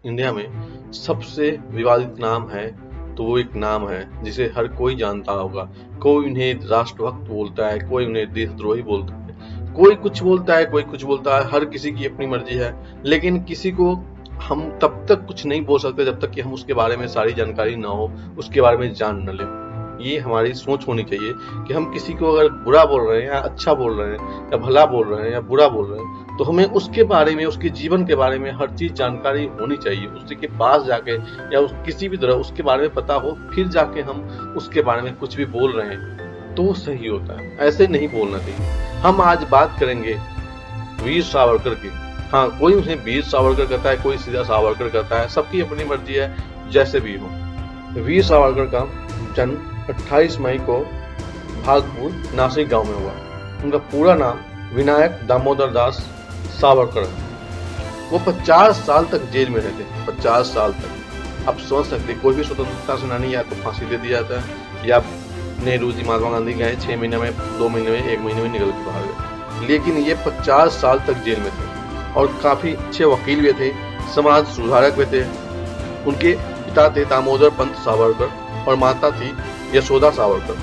India में सबसे विवादित नाम है तो वो एक नाम है जिसे हर कोई जानता होगा। कोई उन्हें राष्ट्रभक्त बोलता है, कोई उन्हें देशद्रोही बोलता है, कोई कुछ बोलता है, कोई कुछ बोलता है। हर किसी की अपनी मर्जी है, लेकिन किसी को हम तब तक कुछ नहीं बोल सकते जब तक कि हम उसके बारे में सारी जानकारी ना हो, उसके बारे में जान न लें। ये हमारी सोच होनी चाहिए कि हम किसी को अगर बुरा बोल रहे हैं या अच्छा बोल रहे हैं या भला बोल रहे हैं या बुरा बोल रहे हैं, तो हमें उसके बारे में, उसके जीवन के बारे में हर चीज जानकारी होनी चाहिए। उसी के पास जाके या किसी भी तरह उसके बारे में पता हो, फिर जाके हम उसके बारे में कुछ भी बोल रहे हैं तो सही होता है। ऐसे नहीं बोलना चाहिए। हम आज बात करेंगे वीर सावरकर की। हाँ, कोई उन्हें वीर सावरकर कहता है, कोई सीधा सावरकर कहता है, सबकी अपनी मर्जी है, जैसे भी हो। वीर सावरकर का जन्म 28 मई को भागपुर नासिक गांव में हुआ। उनका पूरा नाम विनायक दामोदर दास सावरकर है। वो 50 साल तक जेल में रहते, 50 साल तक। आप सोच सकते, कोई भी स्वतंत्रता सेनानी या तो फांसी दे दिया जाता है, या नेहरू जी, महात्मा गांधी गए 6 महीने में, 2 महीने में, 1 महीने में निकल के बाहर गए। लेकिन ये 50 साल तक जेल में थे और काफी अच्छे वकील भी थे, समाज सुधारक भी थे। उनके पिता थे दामोदर पंत सावरकर और माता थी यशोदा सावरकर।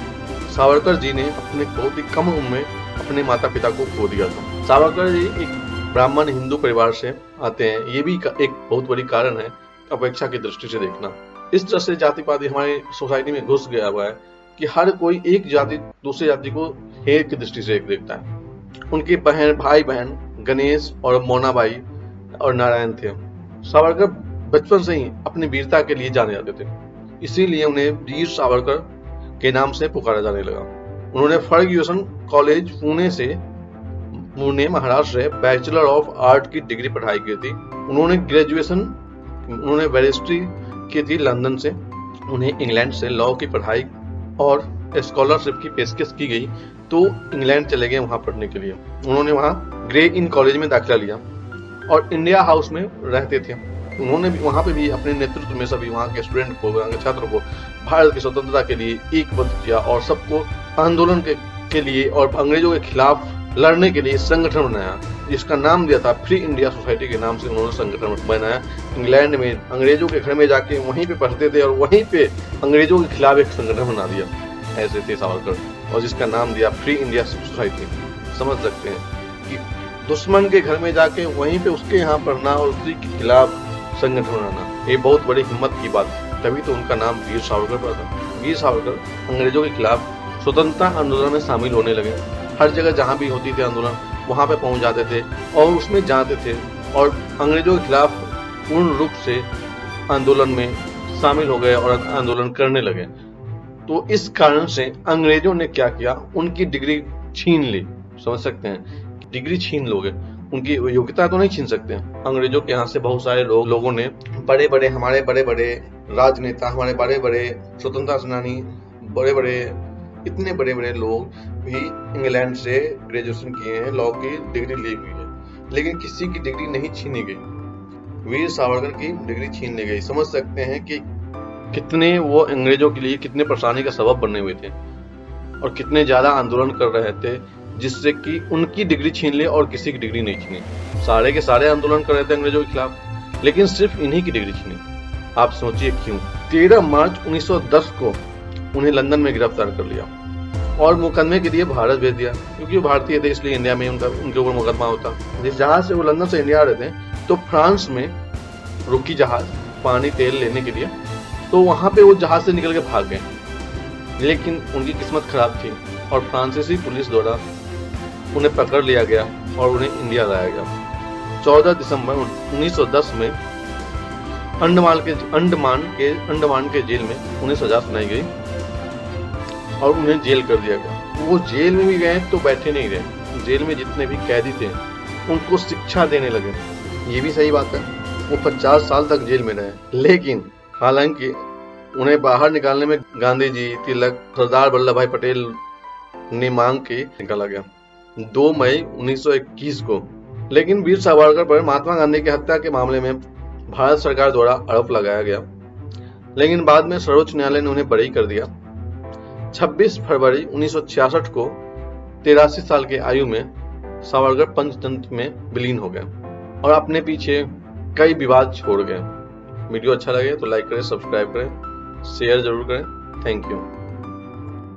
सावरकर जी ने अपने बहुत ही कम उम्र में अपने माता पिता को खो दिया था। सावरकर जी एक ब्राह्मण हिंदू परिवार से आते हैं। ये भी एक बहुत बड़ी कारण है अपेक्षा की दृष्टि से देखना। इस तरह से जाति पाति हमारी सोसाइटी में घुस गया हुआ है कि हर कोई एक जाति दूसरी जाति को हेय की दृष्टि से देखता है। उनके भाई बहन गणेश और मोनाबाई और नारायण थे। सावरकर बचपन से ही अपनी वीरता के लिए जाने जाते थे, इसीलिए उन्हें वीर सावरकर के नाम से पुकारा जाने लगा। उन्होंने फर्ग्यूसन कॉलेज पुणे महाराष्ट्र से बैचलर ऑफ आर्ट की डिग्री पढ़ाई की थी। उन्होंने बैरिस्ट्री की थी लंदन से। उन्हें इंग्लैंड से लॉ की पढ़ाई और स्कॉलरशिप की पेशकश की गई तो इंग्लैंड चले गए वहां पढ़ने के लिए। उन्होंने वहां ग्रे इन कॉलेज में दाखिला लिया और इंडिया हाउस में रहते थे। उन्होंने भी वहां पे भी अपने नेतृत्व में सभी वहां के स्टूडेंट को, वहां के छात्रों को भारत की स्वतंत्रता के लिए एकबद्ध किया और सबको आंदोलन के लिए और अंग्रेजों के खिलाफ लड़ने के लिए संगठन बनाया, जिसका नाम दिया था फ्री इंडिया सोसाइटी के नाम से उन्होंने संगठन बनाया। इंग्लैंड में अंग्रेजों के घर में जाके वहीं पे पढ़ते थे और वहीं पे अंग्रेजों के खिलाफ एक संगठन बना दिया। ऐसे थे सावरकर, और जिसका नाम दिया फ्री इंडिया सोसाइटी। समझ सकते हैं कि दुश्मन के घर में जाके वहीं पे उसके यहाँ पढ़ना और उसी के खिलाफ संगठन बनाना, ये बहुत बड़ी हिम्मत की बात है। तभी तो उनका नाम वीर सावरकर पड़ा था। वीर सावरकर अंग्रेजों के खिलाफ स्वतंत्रता आंदोलन में शामिल होने लगे। हर जगह जहाँ भी होती थी आंदोलन, वहाँ पे पहुँच जाते थे और उसमें जाते थे और अंग्रेजों के खिलाफ पूर्ण रूप से आंदोलन में शामिल हो गए और आंदोलन करने लगे। तो इस कारण से अंग्रेजों ने क्या किया, उनकी डिग्री छीन ली। समझ सकते हैं, डिग्री छीन लोगे, उनकी योग्यता तो नहीं छीन सकते। अंग्रेजों के यहाँ से बहुत सारे लोगों ने, हमारे बड़े बड़े राजनेता, हमारे बड़े बड़े स्वतंत्रता सेनानी, इतने बड़े बड़े लोग भी इंग्लैंड से ग्रेजुएशन किए हैं, लॉ की डिग्री ली हुई है, लेकिन किसी की डिग्री नहीं छीनी गई। वीर सावरकर की डिग्री छीन ली गई। समझ सकते हैं कि कितने वो अंग्रेजों के लिए कितने परेशानी का सबब बने हुए थे और कितने ज्यादा आंदोलन कर रहे थे, जिससे कि उनकी डिग्री छीन ले और किसी की डिग्री नहीं छीनी। सारे के सारे आंदोलन कर रहे थे अंग्रेजों के खिलाफ, लेकिन सिर्फ इन्हीं की डिग्री छीनी। आप सोचिए क्यों। 13 मार्च 1910 को उन्हें लंदन में गिरफ्तार कर लिया और मुकदमे के लिए भारत भेज दिया, क्योंकि वो भारतीय थे इसलिए इंडिया में उनके ऊपर मुकदमा होता। जिस जहाज से वो लंदन से इंडिया आ रहे थे तो फ्रांस में रुकी जहाज पानी तेल लेने के लिए, तो वहां पे वो जहाज से निकल के भाग गए। लेकिन उनकी किस्मत खराब थी और फ्रांसीसी पुलिस द्वारा उन्हें पकड़ लिया गया और उन्हें इंडिया लाया गया। 14 दिसंबर 1910 में अंडमान के जेल में उन्हें सजा सुनाई गई और उन्हें जेल कर दिया गया। वो जेल में भी गए तो बैठे नहीं रहे, जेल में जितने भी कैदी थे उनको शिक्षा देने लगे। ये भी सही बात है, वो 50 साल तक जेल में रहे, लेकिन हालांकि उन्हें बाहर निकालने में गांधी जी, तिलक, सरदार वल्लभ भाई पटेल ने मांग के निकाला गया 2 मई 1921 को। लेकिन वीर सावरकर पर महात्मा गांधी की हत्या के मामले में भारत सरकार द्वारा आरोप लगाया गया, लेकिन बाद में सर्वोच्च न्यायालय ने उन्हें बरी कर दिया। 26 फरवरी 1966 को 83 साल की आयु में सावरकर पंचतंत्र में विलीन हो गए और अपने पीछे कई विवाद छोड़ गए। वीडियो अच्छा लगे तो लाइक करें, सब्सक्राइब करें, शेयर जरूर करें। Thank you.